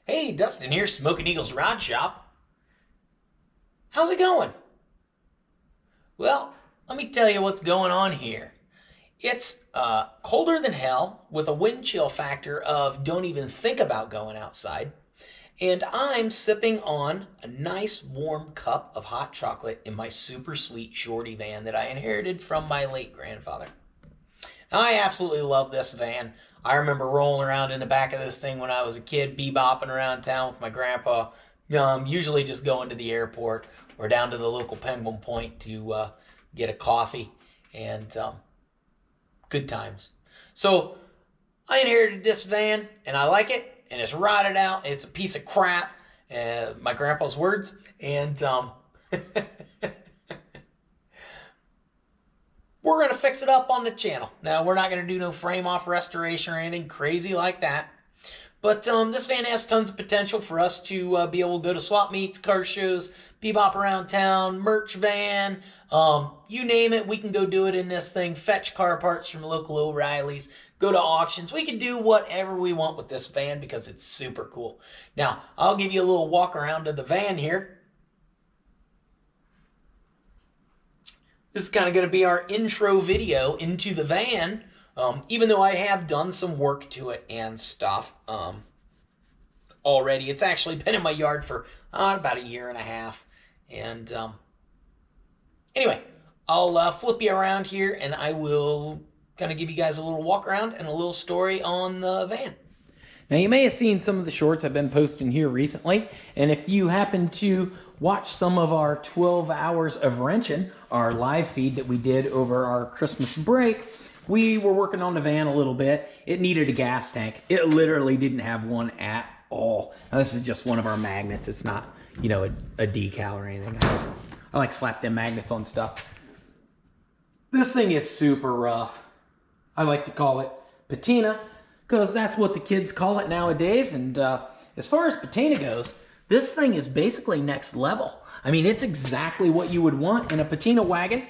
Hey, Dustin here, Smoking Eagles Rod Shop. How's it going? Well, let me tell you what's going on here. It's colder than hell with a wind chill factor of don't even think about going outside. And I'm sipping on a nice warm cup of hot chocolate in my super sweet shorty van that I inherited from my late grandfather. Now, I absolutely love this van. I remember rolling around in the back of this thing when I was a kid, bebopping around town with my grandpa, usually just going to the airport or down to the local Penguin Point to get a coffee, and good times. So I inherited this van, and I like it, and it's rotted out. It's a piece of crap, my grandpa's words, and we're going to fix it up on the channel. Now, we're not going to do no frame-off restoration or anything crazy like that. But this van has tons of potential for us to be able to go to swap meets, car shows, bebop around town, merch van, you name it, we can go do it in this thing, fetch car parts from local O'Reilly's, go to auctions. We can do whatever we want with this van because it's super cool. Now, I'll give you a little walk around of the van here. This is kind of going to be our intro video into the van, even though I have done some work to it and stuff already. It's actually been in my yard for about a year and a half. And anyway, I'll flip you around here and I will kind of give you guys a little walk around and a little story on the van. Now, you may have seen some of the shorts I've been posting here recently, and if you happen to watch some of our 12 hours of wrenching, our live feed that we did over our Christmas break, we were working on the van a little bit. It needed a gas tank. It literally didn't have one at all. Now, this is just one of our magnets. It's not, you know, a decal or anything. I like slap them magnets on stuff. This thing is super rough. I like to call it Patina, because that's what the kids call it nowadays. And as far as patina goes, this thing is basically next level. I mean, it's exactly what you would want in a patina wagon.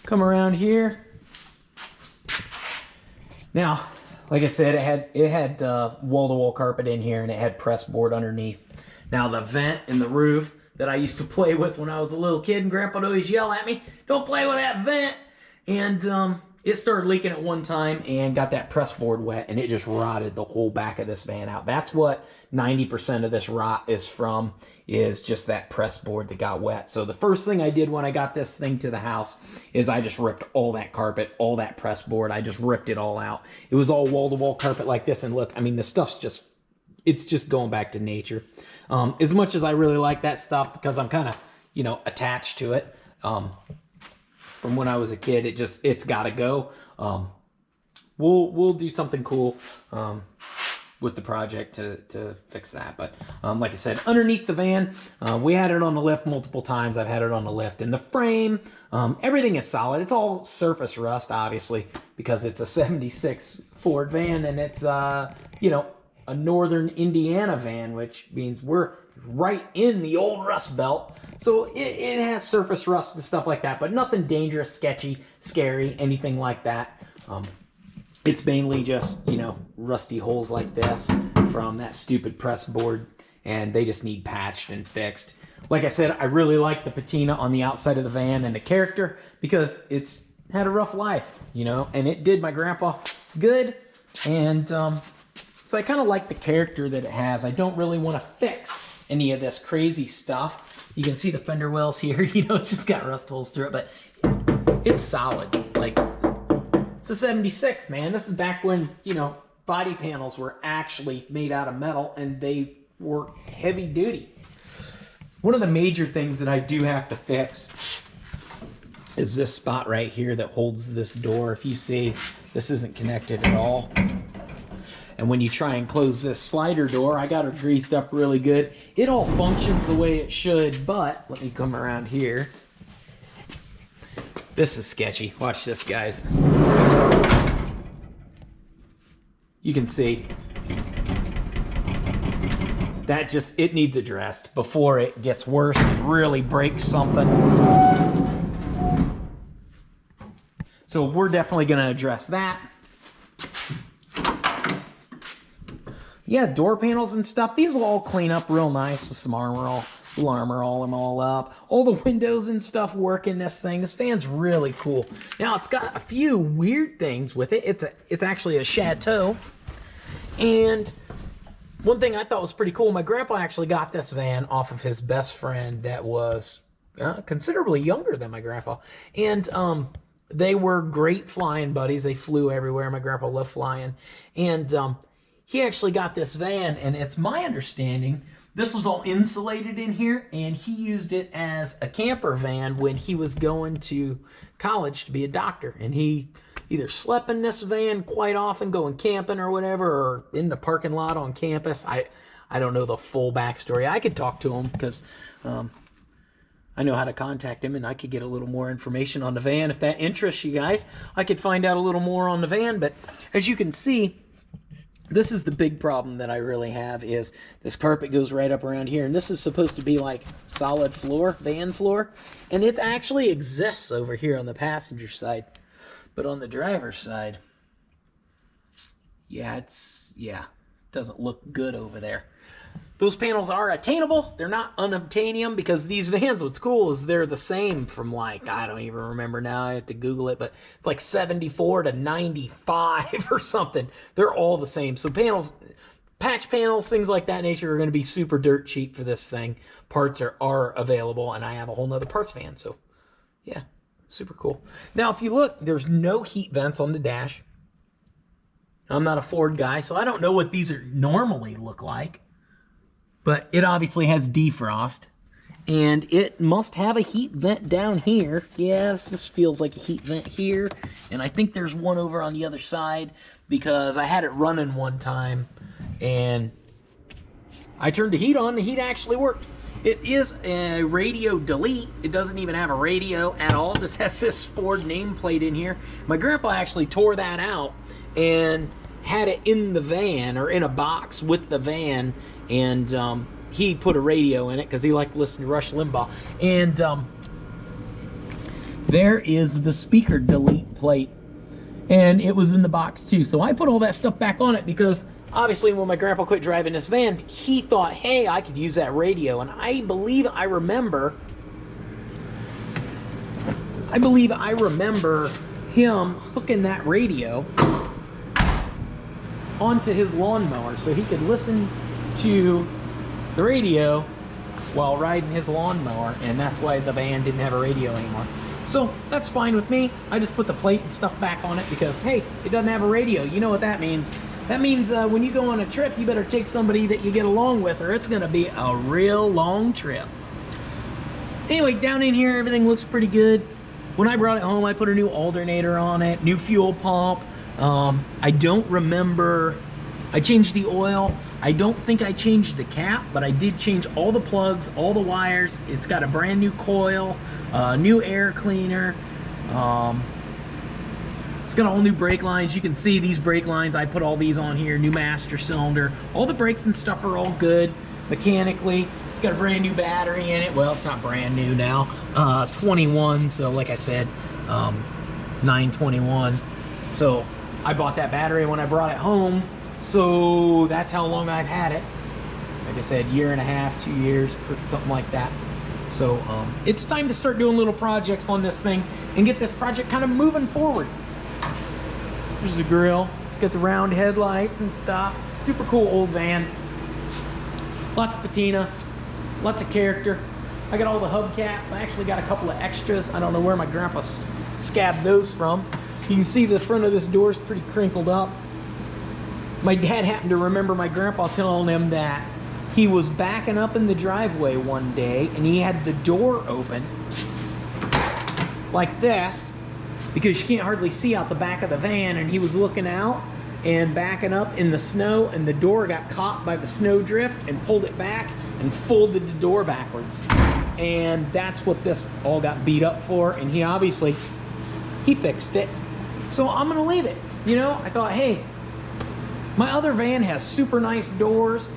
Come around here. Now, like I said, it had wall-to-wall carpet in here, and it had press board underneath. Now, the vent in the roof that I used to play with when I was a little kid, and Grandpa would always yell at me, "Don't play with that vent!" And it started leaking at one time and got that press board wet, and it just rotted the whole back of this van out. That's what 90% of this rot is from, is just that press board that got wet. So the first thing I did when I got this thing to the house is I just ripped all that carpet, all that press board. I just ripped it all out. It was all wall-to-wall carpet like this, and look, I mean, the stuff's just, it's just going back to nature. As much as I really like that stuff because I'm kind of, you know, attached to it, from when I was a kid, it's got to go. We'll do something cool with the project to fix that. But like I said, underneath the van, we had it on the lift multiple times. I've had it on the lift. And the frame, everything is solid. It's all surface rust, obviously, because it's a 76 Ford van, and it's, you know, a northern Indiana van, which means we're right in the old Rust Belt. So it has surface rust and stuff like that, but nothing dangerous, sketchy, scary, anything like that. It's mainly just, you know, rusty holes like this from that stupid press board, and they just need patched and fixed. Like I said, I really like the patina on the outside of the van and the character because it's had a rough life, you know, and it did my grandpa good. And so I kind of like the character that it has. I don't really want to fix any of this crazy stuff. You can see the fender wells here, you know, it's just got rust holes through it, but it's solid. Like, it's a 76, man. This is back when, you know, body panels were actually made out of metal and they were heavy duty. One of the major things that I do have to fix is this spot right here that holds this door. If you see, this isn't connected at all. And when you try and close this slider door, I got it greased up really good. It all functions the way it should, but let me come around here. This is sketchy. Watch this, guys. You can see that just, it needs addressed before it gets worse and really breaks something. So we're definitely going to address that. yeah, door panels and stuff. These will all clean up real nice with some armor all them all up. All the windows and stuff work in this thing. This fan's really cool. Now it's got a few weird things with it. It's actually a Chateau. And one thing I thought was pretty cool, my grandpa actually got this van off of his best friend that was considerably younger than my grandpa. And they were great flying buddies. They flew everywhere. My grandpa loved flying. And he actually got this van, and it's my understanding this was all insulated in here, and he used it as a camper van when he was going to college to be a doctor. And he either slept in this van quite often going camping or whatever, or in the parking lot on campus. I don't know the full backstory. I could talk to him because I know how to contact him, and I could get a little more information on the van. If that interests you guys, I could find out a little more on the van. But as you can see, this is the big problem that I really have, is this carpet goes right up around here. And this is supposed to be like solid floor, van floor. And it actually exists over here on the passenger side. But on the driver's side, yeah, doesn't look good over there. Those panels are attainable. They're not unobtainium, because these vans, what's cool is they're the same from, like, I don't even remember now. I have to Google it, but it's like 74 to 95 or something. They're all the same. So panels, patch panels, things like that nature are going to be super dirt cheap for this thing. Parts are available, and I have a whole nother parts van. So yeah, super cool. Now, if you look, there's no heat vents on the dash. I'm not a Ford guy, so I don't know what these are normally look like. But it obviously has defrost, and it must have a heat vent down here. Yes, this feels like a heat vent here, and I think there's one over on the other side, because I had it running one time, and I turned the heat on, the heat actually worked. It is a radio delete. It doesn't even have a radio at all. It just has this Ford nameplate in here. My grandpa actually tore that out and had it in the van, or in a box with the van, and he put a radio in it because he liked listening to Rush Limbaugh. And there is the speaker delete plate, and it was in the box too. So I put all that stuff back on it because obviously when my grandpa quit driving this van, he thought, hey, I could use that radio. And I believe I remember him hooking that radio onto his lawnmower so he could listen to the radio while riding his lawnmower, and that's why the van didn't have a radio anymore. So that's fine with me. I just put the plate and stuff back on it because, hey, it doesn't have a radio. You know what that means. That means when you go on a trip, you better take somebody that you get along with, or it's going to be a real long trip. Anyway, down in here, everything looks pretty good. When I brought it home, I put a new alternator on it, new fuel pump. I don't remember, I changed the oil. I don't think I changed the cap, but I did change all the plugs, all the wires. It's got a brand new coil, new air cleaner. It's got all new brake lines. You can see these brake lines. I put all these on here, new master cylinder. All the brakes and stuff are all good mechanically. It's got a brand new battery in it. Well, it's not brand new now. 21, so like I said, 921. So I bought that battery when I brought it home. So that's how long I've had it. Like I said, year and a half, 2 years, something like that. So it's time to start doing little projects on this thing and get this project kind of moving forward. There's the grill. It's got the round headlights and stuff. Super cool old van. Lots of patina, lots of character. I got all the hubcaps. I actually got a couple of extras. I don't know where my grandpa scabbed those from. You can see the front of this door is pretty crinkled up. My dad happened to remember my grandpa telling him that he was backing up in the driveway one day and he had the door open like this because you can't hardly see out the back of the van, and he was looking out and backing up in the snow, and the door got caught by the snow drift and pulled it back and folded the door backwards. And that's what this all got beat up for, and he fixed it. So I'm gonna leave it. You know, I thought, hey, my other van has super nice doors.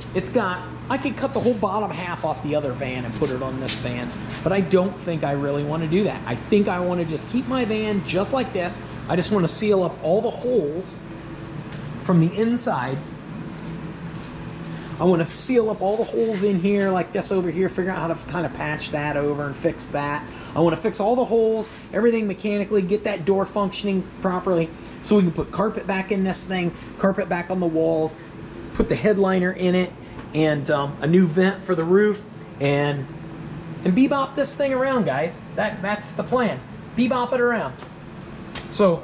I could cut the whole bottom half off the other van and put it on this van, but I don't think I really want to do that. I think I want to just keep my van just like this. I just want to seal up all the holes from the inside I want to seal up all the holes in here, like this over here, figure out how to kind of patch that over and fix that. I want to fix all the holes, everything mechanically, get that door functioning properly so we can put carpet back in this thing, carpet back on the walls, put the headliner in it, and a new vent for the roof, and bebop this thing around, guys. That's the plan. Bebop it around. So,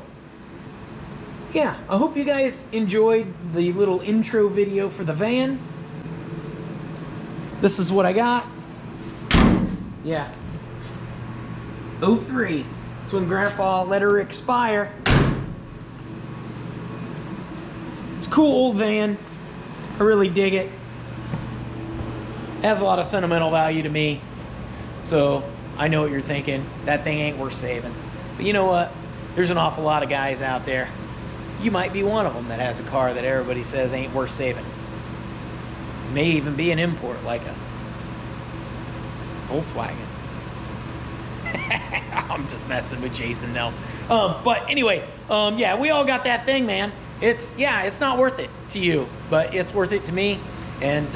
yeah, I hope you guys enjoyed the little intro video for the van. This is what I got. Yeah. 03. That's when Grandpa let her expire. It's a cool old van. I really dig it. Has a lot of sentimental value to me. So, I know what you're thinking. That thing ain't worth saving. But you know what? There's an awful lot of guys out there. You might be one of them that has a car that everybody says ain't worth saving. May even be an import, like a Volkswagen. I'm just messing with Jason now. But anyway, yeah, we all got that thing, man. It's not worth it to you, but it's worth it to me, and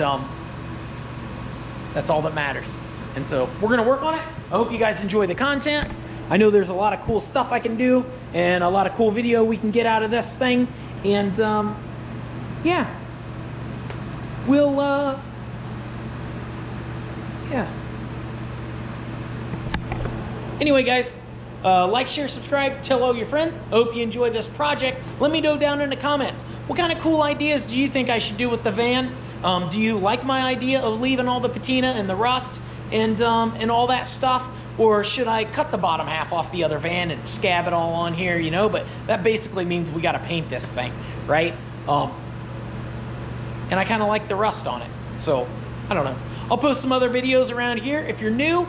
that's all that matters. And so we're gonna work on it. I hope you guys enjoy the content. I know there's a lot of cool stuff I can do and a lot of cool video we can get out of this thing. And yeah, we'll, yeah. Anyway, guys, like, share, subscribe, tell all your friends. Hope you enjoyed this project. Let me know down in the comments. What kind of cool ideas do you think I should do with the van? Do you like my idea of leaving all the patina and the rust and all that stuff? Or should I cut the bottom half off the other van and scab it all on here, you know? But that basically means we gotta paint this thing, right? And I kind of like the rust on it. So, I don't know. I'll post some other videos around here. If you're new,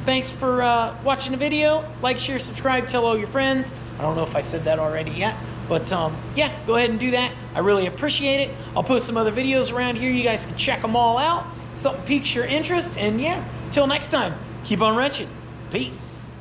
thanks for watching the video. Like, share, subscribe, tell all your friends. I don't know if I said that already yet. But yeah, go ahead and do that. I really appreciate it. I'll post some other videos around here. You guys can check them all out. If something piques your interest. And yeah, till next time. Keep on wrenching. Peace.